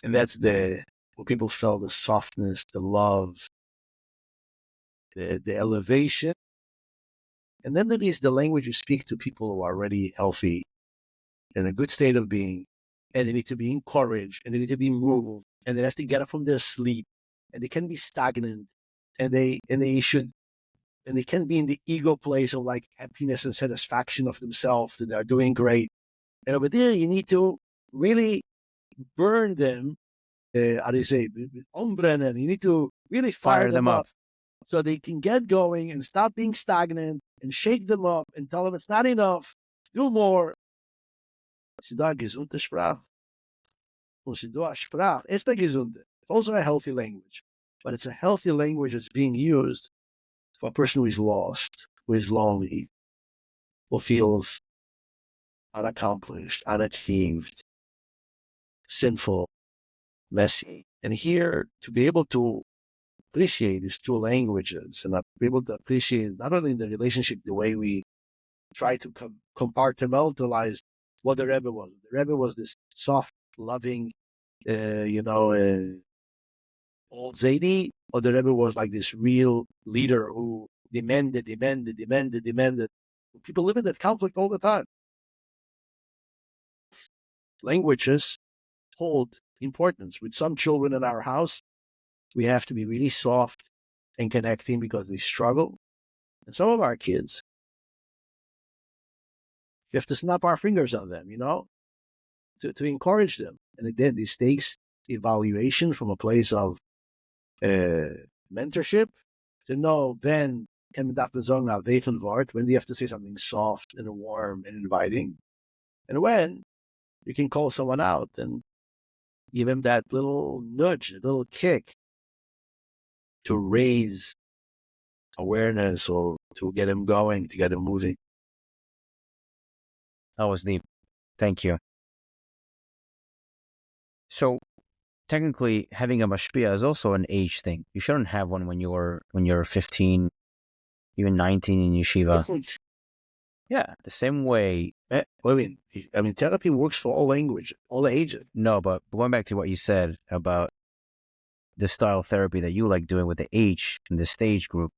And that's where people felt the softness, the love, the elevation. And then there is the language you speak to people who are already healthy, in a good state of being, and they need to be encouraged, and they need to be moved, and they have to get up from their sleep, and they can be stagnant, and they can be in the ego place of like happiness and satisfaction of themselves that they're doing great. And over there, you need to really burn them, how do you say, umbrennen. You need to really fire them up so they can get going and stop being stagnant and shake them up and tell them it's not enough, do more. It's also a healthy language, but it's a healthy language that's being used for a person who is lost, who is lonely, who feels unaccomplished, unachieved, sinful, messy. And here, to be able to appreciate these two languages and be able to appreciate not only the relationship, the way we try to compartmentalize what the Rebbe was. The Rebbe was this soft, loving, old Zaidi, or the Rebbe was like this real leader who demanded. People live in that conflict all the time. Languages hold importance. With some children in our house, we have to be really soft and connecting because they struggle. And some of our kids, you have to snap our fingers on them, to encourage them. And again, this takes evaluation from a place of mentorship to know when can when do you have to say something soft and warm and inviting, and when you can call someone out and give him that little nudge, a little kick to raise awareness or to get him going, to get him moving. That was deep. Thank you. So technically, having a mashpia is also an age thing. You shouldn't have one when you're 15, even 19 in yeshiva. Yeah, the same way. I mean, therapy works for all language, all ages. No, but going back to what you said about the style of therapy that you like doing with the age and the stage group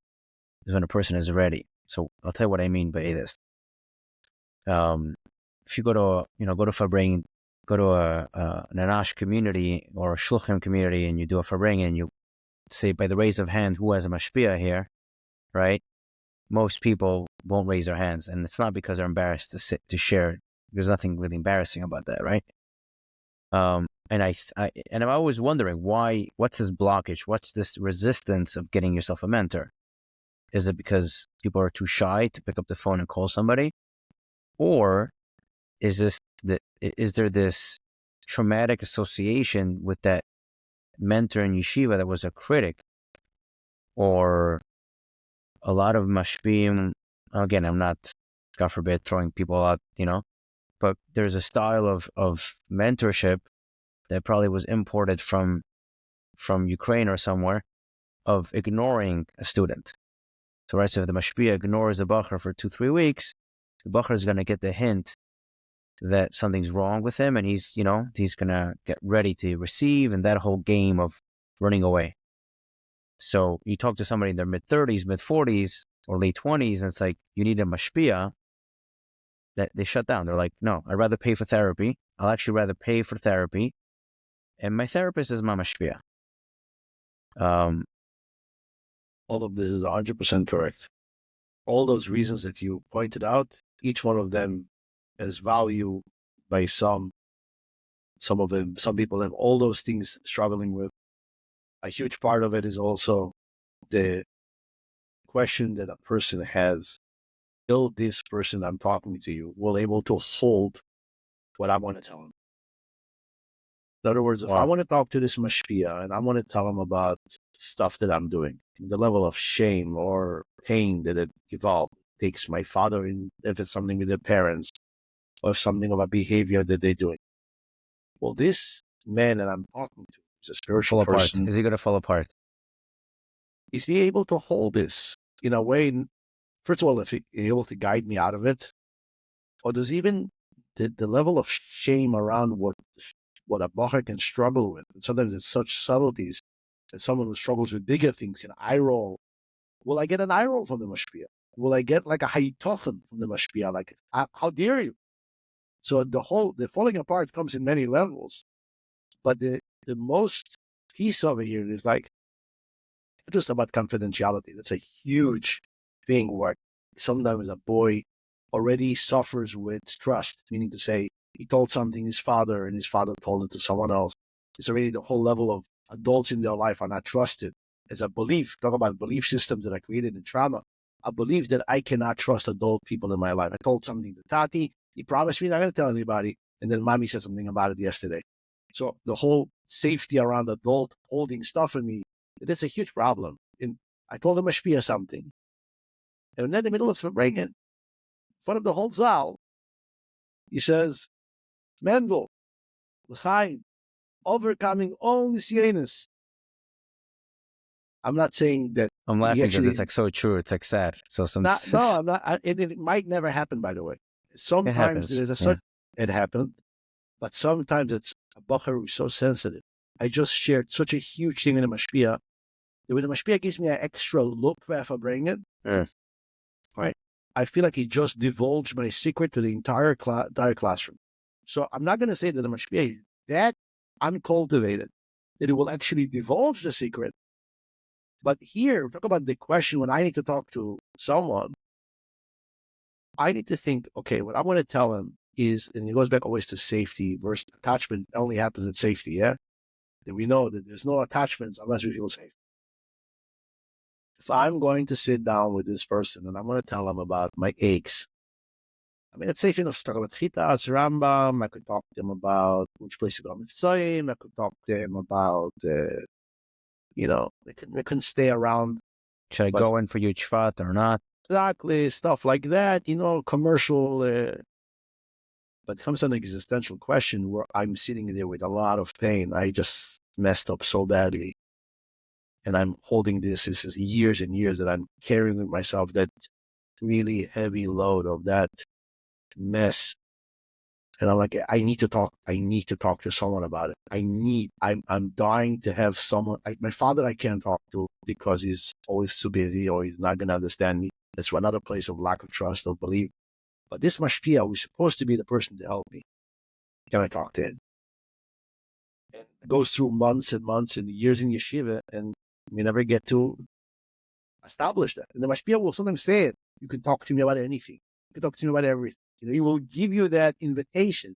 is when a person is ready. So I'll tell you what I mean by this. If you go to Fabring, go to an Anash community or a Shluchim community, and you do a Fabring, and you say by the raise of hand, who has a mashpia here, right? Most people won't raise their hands, and it's not because they're embarrassed to share. There's nothing really embarrassing about that, right? And I'm always wondering what's this blockage? What's this resistance of getting yourself a mentor? Is it because people are too shy to pick up the phone and call somebody? Or is there this traumatic association with that mentor in yeshiva that was a critic? Or a lot of mashpim, again, I'm not, God forbid, throwing people out, but there's a style of mentorship that probably was imported from Ukraine or somewhere, of ignoring a student. So right, so if the mashpia ignores the bacher for 2-3 weeks, the bacher is going to get the hint that something's wrong with him, and he's going to get ready to receive, and that whole game of running away. So you talk to somebody in their mid-30s, mid-40s, or late 20s, and it's like, you need a mashpia, that they shut down. They're like, no, I'd rather pay for therapy. I'll actually rather pay for therapy, and my therapist is my mashpia. All of this is 100% correct. All those reasons that you pointed out, each one of them has value by some of them. Some people have all those things struggling with. A huge part of it is also the question that a person has. Will this person I'm talking to you will able to hold what I want to tell him? In other words, if I want to talk to this mashpia and I want to tell him about stuff that I'm doing, the level of shame or pain that it evolved, takes my father in, if it's something with their parents, or something of a behavior that they're doing. Well, this man that I'm talking to is a spiritual person. Is he going to fall apart? Is he able to hold this in a way? First of all, if he's able to guide me out of it, or does even the level of shame around what a bacher can struggle with, and sometimes it's such subtleties that someone who struggles with bigger things can eye roll. Will I get an eye roll from the mashpia? Will I get like a hayitofen from the mashpia? Like, how dare you? So the falling apart comes in many levels, but the most piece over here is like just about confidentiality. That's a huge thing where sometimes a boy already suffers with trust, meaning to say he told something his father and his father told it to someone else. It's already the whole level of adults in their life are not trusted. As a belief, talk about belief systems that are created in trauma, a belief that I cannot trust adult people in my life. I told something to Tati, he promised me not going to tell anybody, and then mommy said something about it yesterday. So the whole safety around adult holding stuff in me, it is a huge problem. And I told him mashpia something. And then in the middle of bringing in front of the whole zal, he says, Mendel, l'chaim, overcoming all nisyanis. I'm not saying that. I'm laughing because it's like so true. It's like sad. So no, I'm not. It might never happen, by the way. Sometimes it happened, but sometimes it's a bacher who's so sensitive. I just shared such a huge thing in the mashpia. When the mashpia gives me an extra look if I bring it, right? I feel like he just divulged my secret to the entire classroom. So I'm not going to say that the mashpia is that uncultivated, that it will actually divulge the secret. But here, talk about the question when I need to talk to someone, I need to think, okay, what I want to tell him is, and it goes back always to safety versus attachment only happens at safety, yeah? That we know that there's no attachments unless we feel safe. If I'm going to sit down with this person and I'm going to tell him about my aches, I mean, it's safe enough to talk about Chitas, Rambam. I could talk to him about which place to go Mitzrayim. I could talk to him about, they couldn't stay around. Should I go in for your Shvat or not? Exactly, stuff like that, commercial. But it comes to an existential question where I'm sitting there with a lot of pain. I just messed up so badly. And I'm holding this is years and years that I'm carrying with myself, that really heavy load of that mess. And I'm like, I need to talk to someone about it. I'm dying to have someone. My father I can't talk to because he's always too busy or he's not going to understand me. That's another place of lack of trust or belief. But this mashpia was supposed to be the person to help me. Can I talk to him? And it goes through months and months and years in yeshiva, and we never get to establish that. And the mashpia will sometimes say it. You can talk to me about anything. You can talk to me about everything. He will give you that invitation.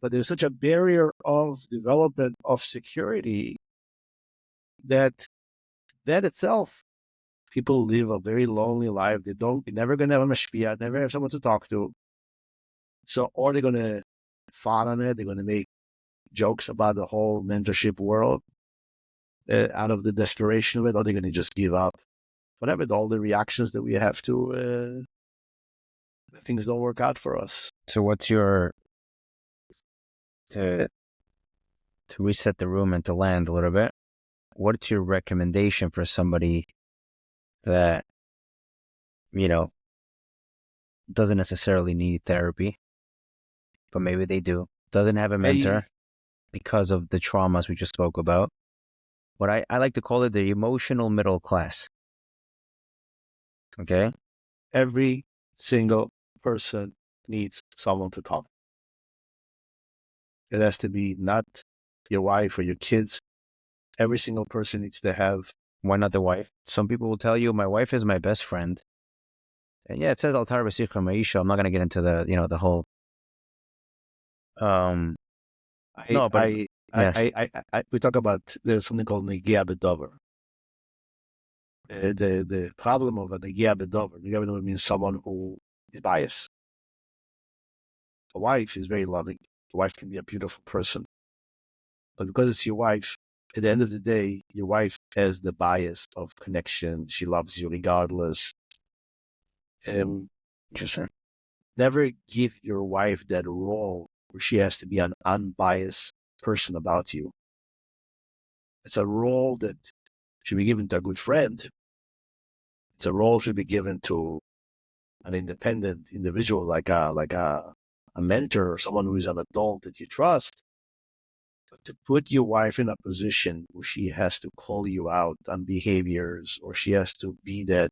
But there's such a barrier of development of security that itself, people live a very lonely life. They're never going to have a mashpia, never have someone to talk to. So, or they're going to fart on it. They're going to make jokes about the whole mentorship world out of the desperation of it, or they're going to just give up. Whatever, all the reactions that we have to things don't work out for us. So what's your, to reset the room and to land a little bit, what's your recommendation for somebody that, doesn't necessarily need therapy, but maybe they do, doesn't have a mentor because of the traumas we just spoke about? But I like to call it the emotional middle class. Okay? Every single person needs someone to talk. It has to be not your wife or your kids. Every single person needs to have. Why not the wife? Some people will tell you, my wife is my best friend. And yeah, it says Altar B'Sicha Ma'isha. I'm not going to get into the, the whole. No, but We talk about, there's something called Negia B'Dover. The problem of a Negia B'Dover means someone who is biased. A wife is very loving. The wife can be a beautiful person. But because it's your wife, at the end of the day, your wife has the bias of connection. She loves you regardless. Just never give your wife that role where she has to be an unbiased person about you. It's a role that should be given to a good friend. It's a role should be given to an independent individual, like a mentor or someone who is an adult that you trust. But to put your wife in a position where she has to call you out on behaviors, or she has to be that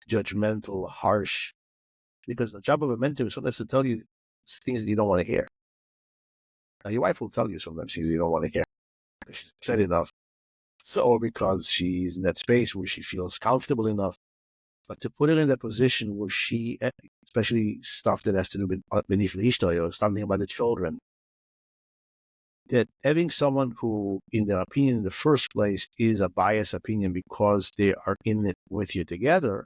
judgmental, harsh, because the job of a mentor is sometimes to tell you things that you don't want to hear. Now, your wife will tell you sometimes things you don't want to hear because she's upset enough, or because she's in that space where she feels comfortable enough. But to put her in that position where she, especially stuff that has to do with beneath the ishtoy or something about the children, that having someone who, in their opinion in the first place, is a biased opinion because they are in it with you together,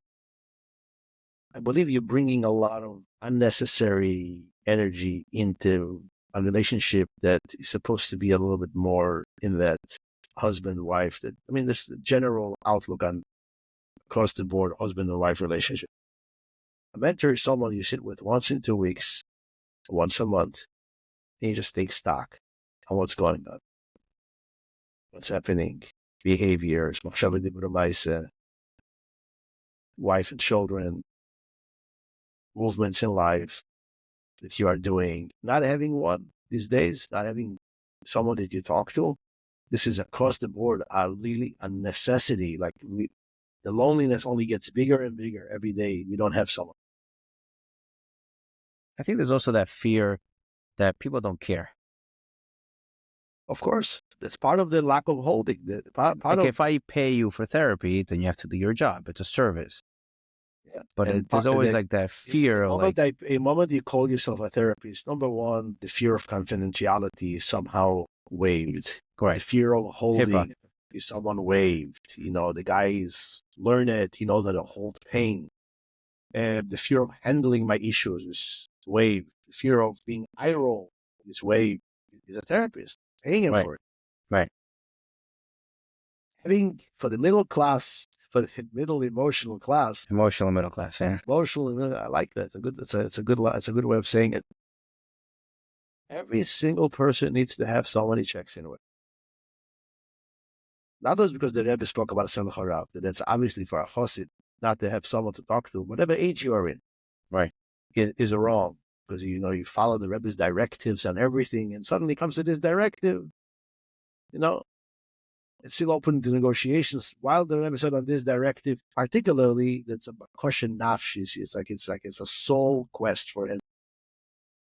I believe you're bringing a lot of unnecessary energy into a relationship that is supposed to be a little bit more in that husband-wife. This general outlook on across the board husband and wife relationship. A mentor is someone you sit with once in 2 weeks, once a month, and you just take stock on what's going on, what's happening, behaviors, wife and children, movements in life that you are doing. Not having one these days, not having someone that you talk to. This is across the board really a necessity. The loneliness only gets bigger and bigger every day. We don't have someone. I think there's also that fear that people don't care. Of course, that's part of the lack of holding. If I pay you for therapy, then you have to do your job. It's a service. Yeah. But there's always that fear. A moment you call yourself a therapist, number one, the fear of confidentiality is somehow waived. Correct. The fear of holding is someone waived. The guy is learned. He knows how to hold pain. And the fear of handling my issues is waived. The fear of being eye-rolled is waived. He's a therapist. Paying him for it. Right. Having for the middle class, for the middle emotional class. Emotional middle class, yeah. I like that. It's a good way of saying it. Every single person needs to have someone he checks in with. Not just because the Rebbe spoke about Selach Harav, that's obviously for a chassid not to have someone to talk to, whatever age you are in. Right. Is wrong. Because, you follow the Rebbe's directives on everything, and suddenly comes to this directive. It's still open to negotiations. While the Rebbe said on this directive, particularly, that's a question nafshis. It's a soul quest for him.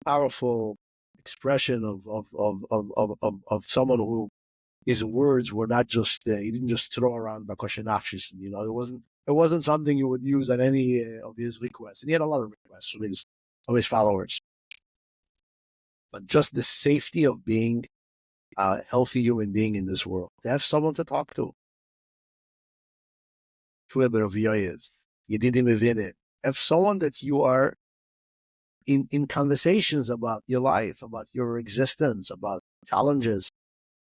Powerful expression of someone who his words were not just he didn't just throw around bakosha nafshis. It wasn't something you would use on any of his requests. And he had a lot of requests from his followers. But just the safety of being a healthy human being in this world, to have someone to talk to. You didn't even it. Have someone that you are in conversations about your life, about your existence, about challenges.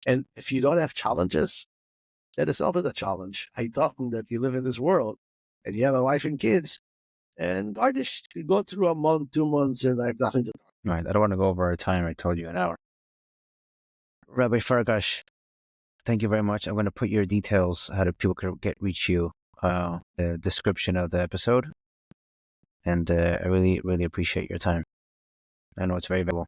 And if you don't have challenges, that itself is a challenge. I thought that you live in this world and you have a wife and kids. And artists could go through a month, 2 months, and I have nothing to talk. All right. I don't want to go over our time. I told you an hour. Rabbi Farkash, thank you very much. I'm going to put your details, how do people can reach you, the description of the episode. And I really, really appreciate your time. I know it's very valuable.